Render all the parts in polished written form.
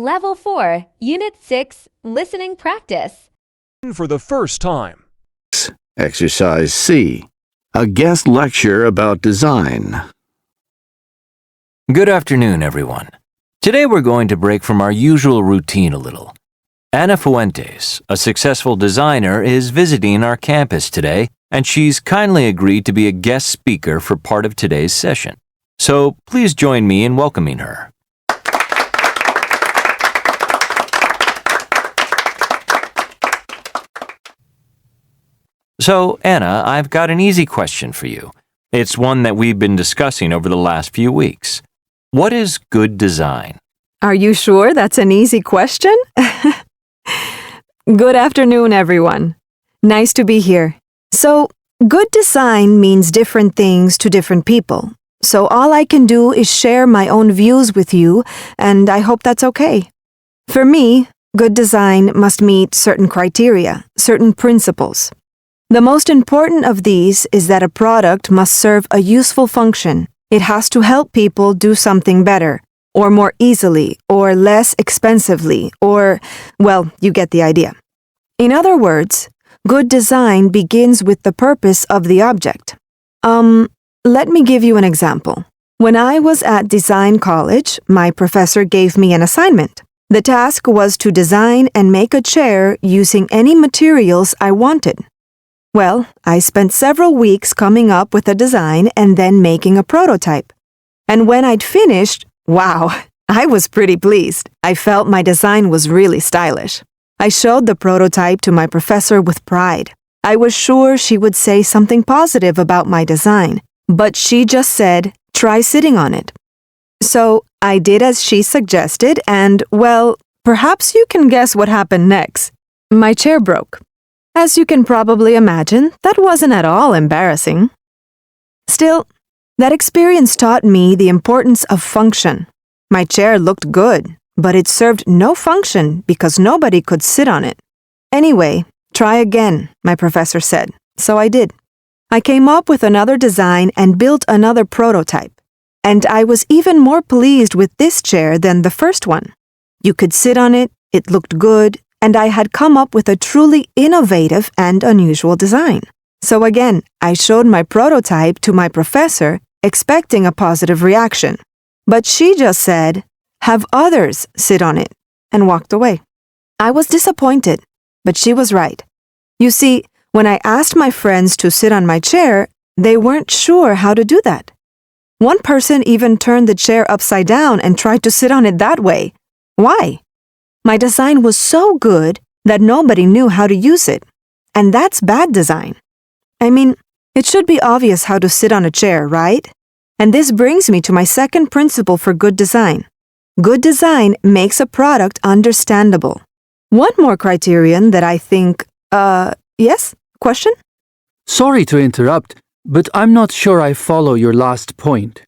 Level 4, Unit 6, Listening Practice. For the first time. Exercise C. A guest lecture about design. Good afternoon, everyone. Today we're going to break from our usual routine a little. Ana Fuentes, a successful designer, is visiting our campus today, and she's kindly agreed to be a guest speaker for part of today's session. So please join me in welcoming her. So, Anna, I've got an easy question for you. It's one that we've been discussing over the last few weeks. What is good design? Are you sure that's an easy question? Good afternoon, everyone. Nice to be here. So, good design means different things to different people. So all I can do is share my own views with you, and I hope that's okay. For me, good design must meet certain criteria, certain principles. The most important of these is that a product must serve a useful function. It has to help people do something better, or more easily, or less expensively, or, well, you get the idea. In other words, good design begins with the purpose of the object. Let me give you an example. When I was at design college, my professor gave me an assignment. The task was to design and make a chair using any materials I wanted. Well, I spent several weeks coming up with a design and then making a prototype. And when I'd finished, wow, I was pretty pleased. I felt my design was really stylish. I showed the prototype to my professor with pride. I was sure she would say something positive about my design, but she just said, "Try sitting on it." So I did as she suggested, and, well, perhaps you can guess what happened next. My chair broke. As you can probably imagine, that wasn't at all embarrassing. Still, that experience taught me the importance of function. My chair looked good, but it served no function because nobody could sit on it. Anyway, try again, my professor said, so I did. I came up with another design and built another prototype. And I was even more pleased with this chair than the first one. You could sit on it, it looked good, and I had come up with a truly innovative and unusual design. So again, I showed my prototype to my professor, expecting a positive reaction. But she just said, "Have others sit on it," and walked away. I was disappointed, but she was right. You see, when I asked my friends to sit on my chair, they weren't sure how to do that. One person even turned the chair upside down and tried to sit on it that way. Why? My design was so good that nobody knew how to use it. And that's bad design. I mean, it should be obvious how to sit on a chair, right? And this brings me to my second principle for good design. Good design makes a product understandable. One more criterion that I think, yes? Question? Sorry to interrupt, but I'm not sure I follow your last point.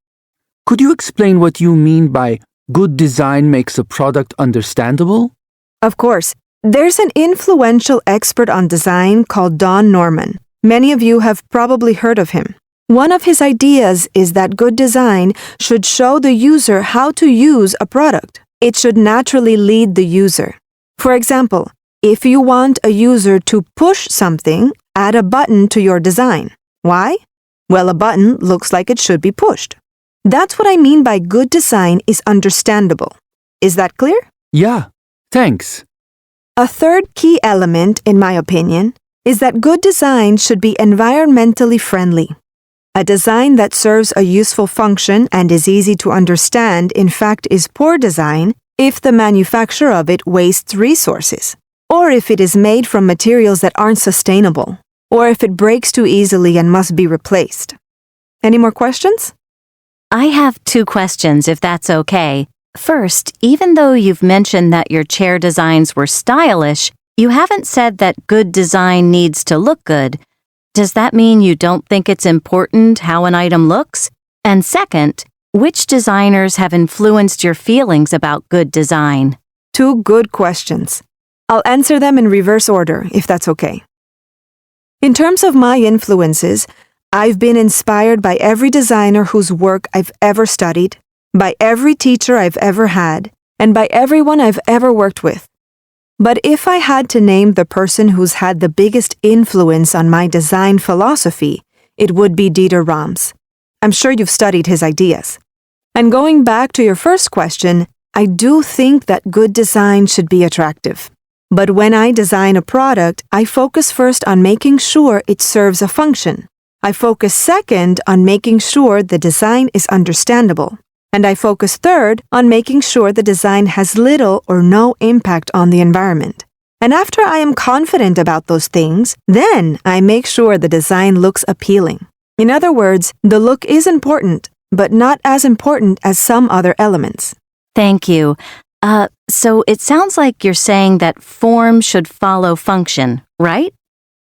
Could you explain what you mean by good design makes a product understandable? Of course. There's an influential expert on design called Don Norman. Many of you have probably heard of him. One of his ideas is that good design should show the user how to use a product. It should naturally lead the user. For example, if you want a user to push something, add a button to your design. Why? Well, a button looks like it should be pushed. That's what I mean by good design is understandable. Is that clear? Yeah, thanks. A third key element, in my opinion, is that good design should be environmentally friendly. A design that serves a useful function and is easy to understand, in fact, is poor design if the manufacturer of it wastes resources, or if it is made from materials that aren't sustainable, or if it breaks too easily and must be replaced. Any more questions? I have 2 questions, if that's okay. First, even though you've mentioned that your chair designs were stylish, you haven't said that good design needs to look good. Does that mean you don't think it's important how an item looks? And second, which designers have influenced your feelings about good design? 2 good questions. I'll answer them in reverse order, if that's okay. In terms of my influences, I've been inspired by every designer whose work I've ever studied, by every teacher I've ever had, and by everyone I've ever worked with. But if I had to name the person who's had the biggest influence on my design philosophy, it would be Dieter Rams. I'm sure you've studied his ideas. And going back to your first question, I do think that good design should be attractive. But when I design a product, I focus first on making sure it serves a function. I focus second on making sure the design is understandable. And I focus third on making sure the design has little or no impact on the environment. And after I am confident about those things, then I make sure the design looks appealing. In other words, the look is important, but not as important as some other elements. Thank you. So it sounds like you're saying that form should follow function, right?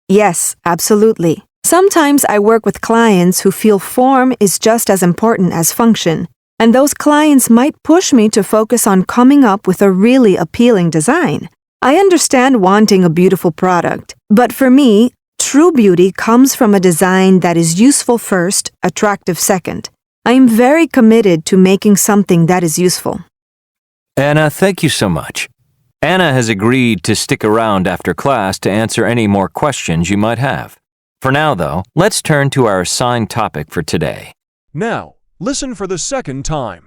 Yes, absolutely. Sometimes I work with clients who feel form is just as important as function, and those clients might push me to focus on coming up with a really appealing design. I understand wanting a beautiful product, but for me, true beauty comes from a design that is useful first, attractive second. I am very committed to making something that is useful. Anna, thank you so much. Anna has agreed to stick around after class to answer any more questions you might have. For now, though, let's turn to our assigned topic for today. Now, listen for the second time.